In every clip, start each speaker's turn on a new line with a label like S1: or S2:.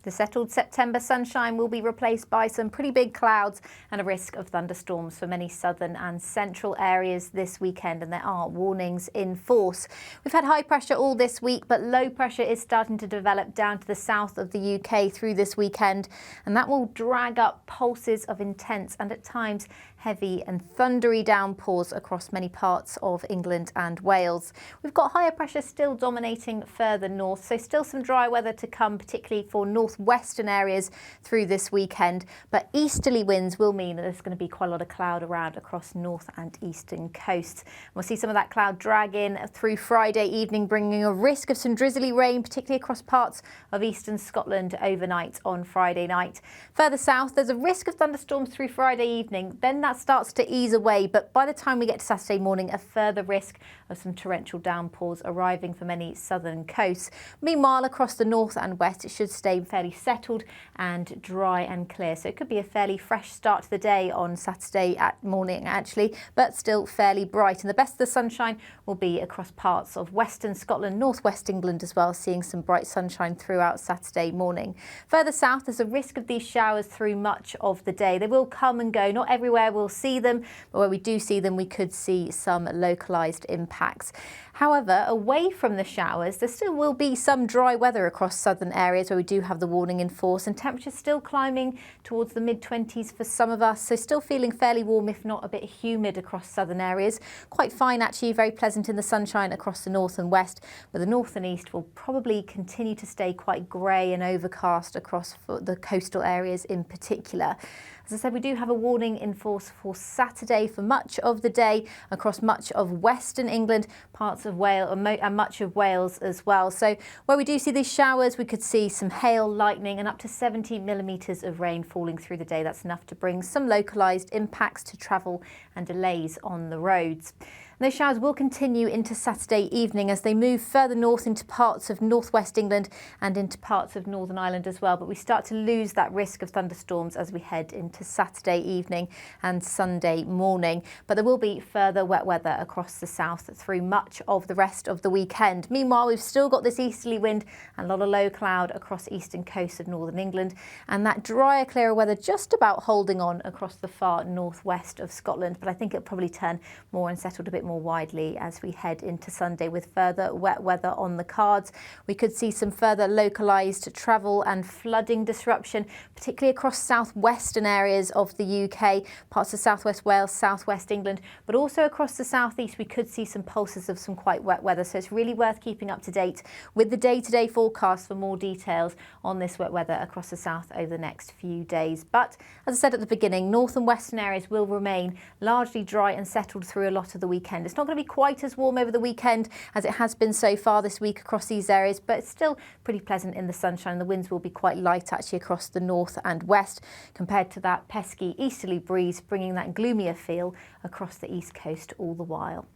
S1: The settled September sunshine will be replaced by some pretty big clouds and a risk of thunderstorms for many southern and central areas this weekend, and there are warnings in force. We've had high pressure all this week, but low pressure is starting to develop down to the south of the UK through this weekend, and that will drag up pulses of intense and at times heavy and thundery downpours across many parts of England and Wales. We've got higher pressure still dominating further north, so still some dry weather to come, particularly for northwestern areas through this weekend, but easterly winds will mean that there's going to be quite a lot of cloud around across north and eastern coasts. We'll see some of that cloud drag in through Friday evening, bringing a risk of some drizzly rain, particularly across parts of eastern Scotland overnight on Friday night. Further south, there's a risk of thunderstorms through Friday evening, then that starts to ease away, but by the time we get to Saturday morning, a further risk of some torrential downpours arriving for many southern coasts. Meanwhile, across the north and west, it should stay fairly settled and dry and clear, so it could be a fairly fresh start to the day on Saturday morning actually, but still fairly bright, and the best of the sunshine will be across parts of western Scotland, northwest England as well, seeing some bright sunshine throughout Saturday morning. Further south, there's a risk of these showers through much of the day. They will come and go, not everywhere we'll see them, but where we do see them, we could see some localised impacts. However, away from the showers, there still will be some dry weather across southern areas where we do have the warning in force, and temperatures still climbing towards the mid-20s for some of us, so still feeling fairly warm, if not a bit humid across southern areas. Quite fine actually, very pleasant in the sunshine across the north and west, but the north and east will probably continue to stay quite grey and overcast across the coastal areas in particular. As I said, we do have a warning in force for Saturday for much of the day across much of western England, parts of Wales and much of Wales as well. So where we do see these showers, we could see some hail, lightning and up to 70 millimetres of rain falling through the day. That's enough to bring some localised impacts to travel and delays on the roads. Those showers will continue into Saturday evening as they move further north into parts of northwest England and into parts of Northern Ireland as well. But we start to lose that risk of thunderstorms as we head into Saturday evening and Sunday morning. But there will be further wet weather across the south through much of the rest of the weekend. Meanwhile, we've still got this easterly wind and a lot of low cloud across eastern coast of northern England, and that drier, clearer weather just about holding on across the far northwest of Scotland. But I think it'll probably turn more unsettled a bit more widely as we head into Sunday with further wet weather on the cards. We could see some further localised travel and flooding disruption, particularly across southwestern areas of the UK, parts of southwest Wales, southwest England, but also across the southeast we could see some pulses of some quite wet weather. So it's really worth keeping up to date with the day-to-day forecast for more details on this wet weather across the south over the next few days. But as I said at the beginning, north and western areas will remain largely dry and settled through a lot of the weekend. It's not going to be quite as warm over the weekend as it has been so far this week across these areas, but it's still pretty pleasant in the sunshine. The winds will be quite light actually across the north and west compared to that pesky easterly breeze, bringing that gloomier feel across the east coast all the while.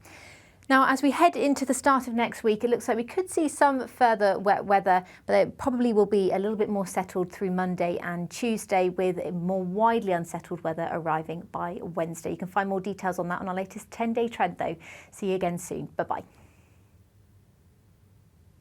S1: Now, as we head into the start of next week, it looks like we could see some further wet weather, but it probably will be a little bit more settled through Monday and Tuesday, with more widely unsettled weather arriving by Wednesday. You can find more details on that on our latest 10-day trend though. See you again soon. Bye-bye.